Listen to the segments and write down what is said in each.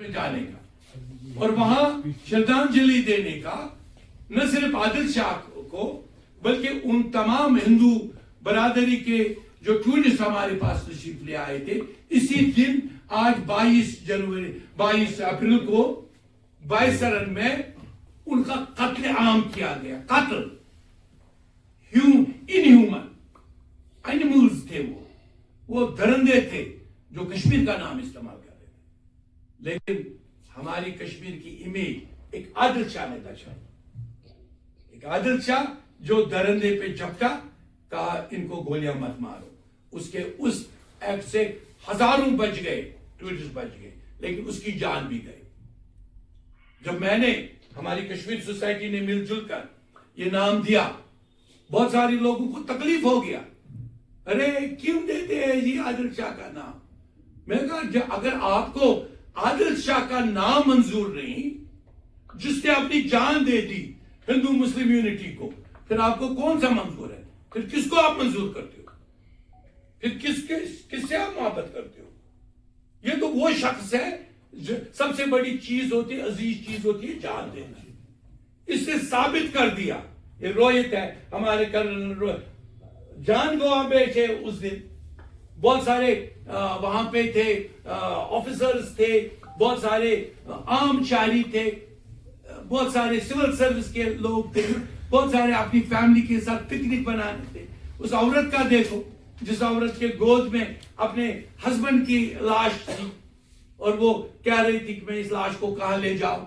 جانے کا اور وہاں شردھانجلی دینے کا نہ صرف عادل شاہ کو بلکہ ان تمام ہندو برادری کے جو ٹورسٹ ہمارے پاس تشریف لے آئے تھے. اسی دن آج 22 اپریل کو بائیسرن میں ان کا قتل عام کیا گیا. قتل انہیومن اینیملز تھے, وہ درندے تھے جو کشمیر کا نام استعمال کر رہے تھے. لیکن ہماری کشمیر کی امیج ایک عادل شاہ نے دشا, ایک عادل شاہ جو درندے پہ جھپٹا, کہا ان کو گولیاں مت مارو. اس ایکٹ سے ہزاروں بچ گئے, ٹورسٹ بچ گئے, لیکن اس کی جان بھی گئی. جب میں نے, ہماری کشمیر سوسائٹی نے مل جل کر یہ نام دیا, بہت سارے لوگوں کو تکلیف ہو گیا, ارے کیوں دیتے ہیں جی عادل شاہ کا نام. میں کہا اگر آپ کو عادل شاہ کا نام منظور نہیں, جس نے اپنی جان دے دی ہندو مسلم یونٹی کو, پھر آپ کو کون سا منظور ہے؟ پھر کس کو آپ منظور کرتے ہو؟ پھر کس سے آپ محبت کرتے ہو؟ یہ تو وہ شخص ہے, سب سے بڑی چیز ہوتی ہے, عزیز چیز ہوتی ہے جان دینا. اس نے ثابت کر دیا. یہ روہت ہے ہمارے کرنل جان گوا بیٹھے اس دن, بہت سارے وہاں پہ تھے, آفیسرز تھے, بہت سارے عام شہری تھے, بہت سارے سول سروس کے لوگ تھے, بہت سارے اپنی فیملی کے ساتھ پکنک بنانے تھے. اس عورت کا دیکھو جس عورت کے گود میں اپنے ہسبینڈ کی لاش تھی اور وہ کہہ رہی تھی کہ میں اس لاش کو کہاں لے جاؤں.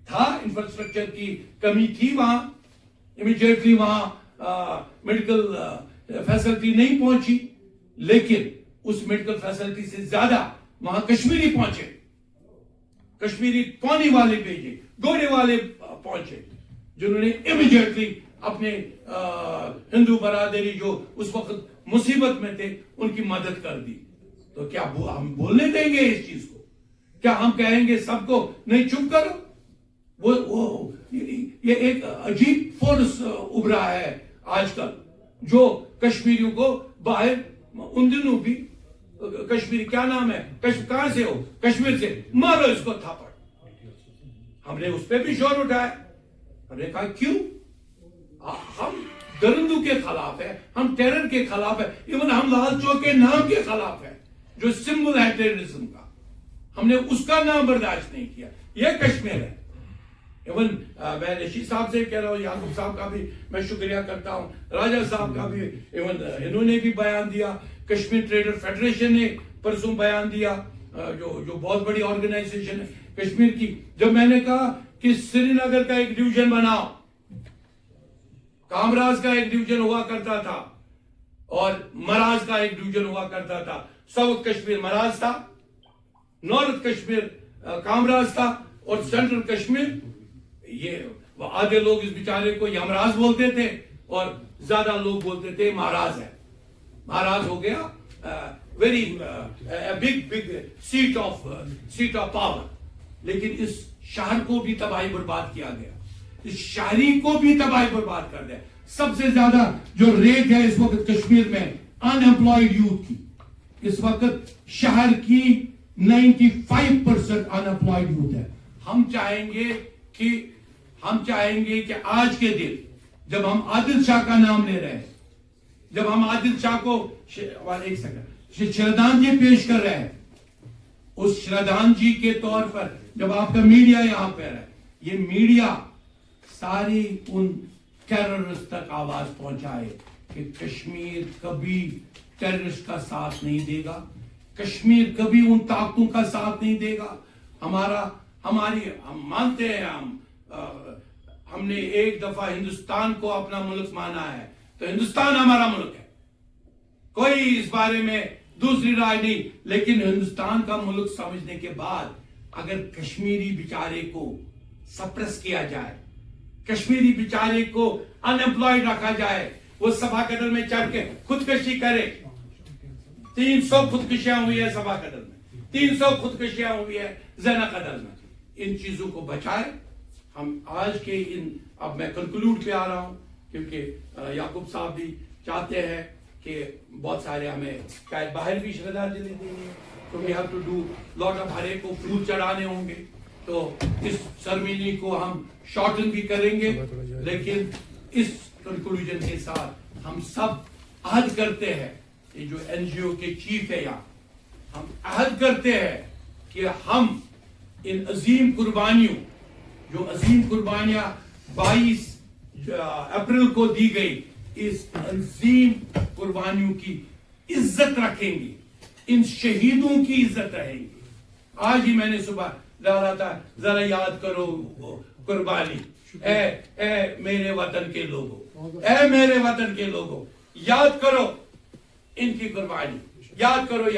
تھا انفراسٹرکچر کی کمی تھی وہاں, امیڈیٹلی وہاں میڈیکل فیسلٹی نہیں پہنچی, لیکن اس میڈیکل فیسلٹی سے زیادہ وہاں کشمیری پہنچے, کشمیری پانی والے بھیجے, گھوڑے والے پہنچے, جنہوں نے امیڈیٹلی اپنے ہندو برادری جو اس وقت مصیبت میں تھے ان کی مدد کر دی. تو کیا ہم بولنے دیں گے اس چیز کو؟ کیا ہم کہیں گے سب کو نہیں چپ کرو؟ یہ ایک عجیب فورس ابھرا ہے آج کل جو کشمیریوں کو باہر, ان دنوں بھی کشمیری کیا نام ہے, کہاں سے ہو, کشمیر سے, مارو اس کو تھاپڑ. ہم نے اس پہ بھی شور اٹھایا. ہم نے کہا کیوں؟ ہم درندوں کے خلاف ہے, ہم ٹیرر کے خلاف ہے, ایون ہم لال چوک کے نام کے خلاف ہے جو سمبل ہے ٹیررزم کا. ہم نے اس کا نام برداشت نہیں کیا. یہ کشمیر ہے. ایون میں رشید صاحب سے کہہ رہا ہوں, یعقوب صاحب کا بھی میں شکریہ کرتا ہوں, راجہ صاحب کا بھی, ایون انہوں نے بھی بیان دیا, کشمیر ٹریڈر فیڈریشن نے پرسوں بیان دیا, جو بہت بڑی آرگنائزیشن ہے کشمیر کی. جب میں نے کہا کہ سری نگر کا ایک ڈویژن بناؤ, کامراز کا ایک ڈویژن ہوا کرتا تھا اور مراز کا ایک ڈویژن ہوا کرتا تھا. ساؤتھ کشمیر مراز تھا, نارتھ کشمیر کامراز تھا, اور سینٹرل کشمیر, یہ آدھے لوگ اس بیچارے کو یمراز بولتے تھے اور زیادہ لوگ بولتے تھے مہاراز ہے. مہاراز ہو گیا very big seat of power. لیکن اس شہر کو بھی تباہی برباد کیا گیا, اس شہری کو بھی تباہی برباد کر دیا. سب سے زیادہ جو ریٹ ہے اس وقت کشمیر میں ان امپلائڈ یوتھ کی, اس وقت شہر کی 95% ان امپلائڈ یوتھ ہے. ہم چاہیں گے کہ آج کے دن جب ہم عادل شاہ کا نام لے رہے ہیں, جب ہم عادل شاہ کو ایک سیکنڈ شردھانجلی پیش کر رہے ہیں, اس شردھانجلی کے طور پر جب آپ کا میڈیا یہاں پہ ہے, یہ میڈیا ساری ان ٹیررسٹ تک آواز پہنچائے کہ کشمیر کبھی ٹیررسٹ کا ساتھ نہیں دے گا, کشمیر کبھی ان طاقتوں کا ساتھ نہیں دے گا. ہم مانتے ہیں, ہم نے ایک دفعہ ہندوستان کو اپنا ملک مانا ہے, تو ہندوستان ہمارا ملک ہے, کوئی اس بارے میں دوسری رائے نہیں. لیکن ہندوستان کا ملک سمجھنے کے بعد اگر کشمیری بیچارے کو سپریس کیا جائے, کشمیری بیچارے کو ان امپلائڈ رکھا جائے, وہ سبھا قدر میں چڑھ کے خودکشی کرے, 300 خودکشیاں ہوئی ہے سبھا قدر میں, 300 خودکشیاں ہوئی ہے زینہ قدر میں. ان چیزوں کو بچائے. ہم آج کے اب میں کنکلوڈ پہ آ رہا ہوں کیونکہ یعقوب صاحب بھی چاہتے ہیں کہ بہت سارے ہمیں شاید باہر بھی شردھانجلی دینی ہے تو we have to do lot of ہر ایک کو پھول چڑھانے ہوں گے. تو اس سرمنی کو ہم شارٹن بھی کریں گے, لیکن اس کنکلوژن کے ساتھ ہم سب عہد کرتے ہیں, یہ جو این جی او کے چیف ہے یہاں, ہم عہد کرتے ہیں کہ ہم ان عظیم قربانیوں, جو عظیم قربانیاں 22 اپریل کو دی گئی, اس عظیم قربانیوں کی عزت رکھیں گے, ان شہیدوں کی عزت رہیں گی. آج ہی میں نے صبح ڈالا تھا, ذرا یاد کرو قربانی, اے میرے وطن کے لوگوں, اے میرے وطن کے لوگوں, یاد کرو ان کی قربانی, یاد کرو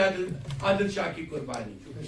عادل شاہ کی قربانی.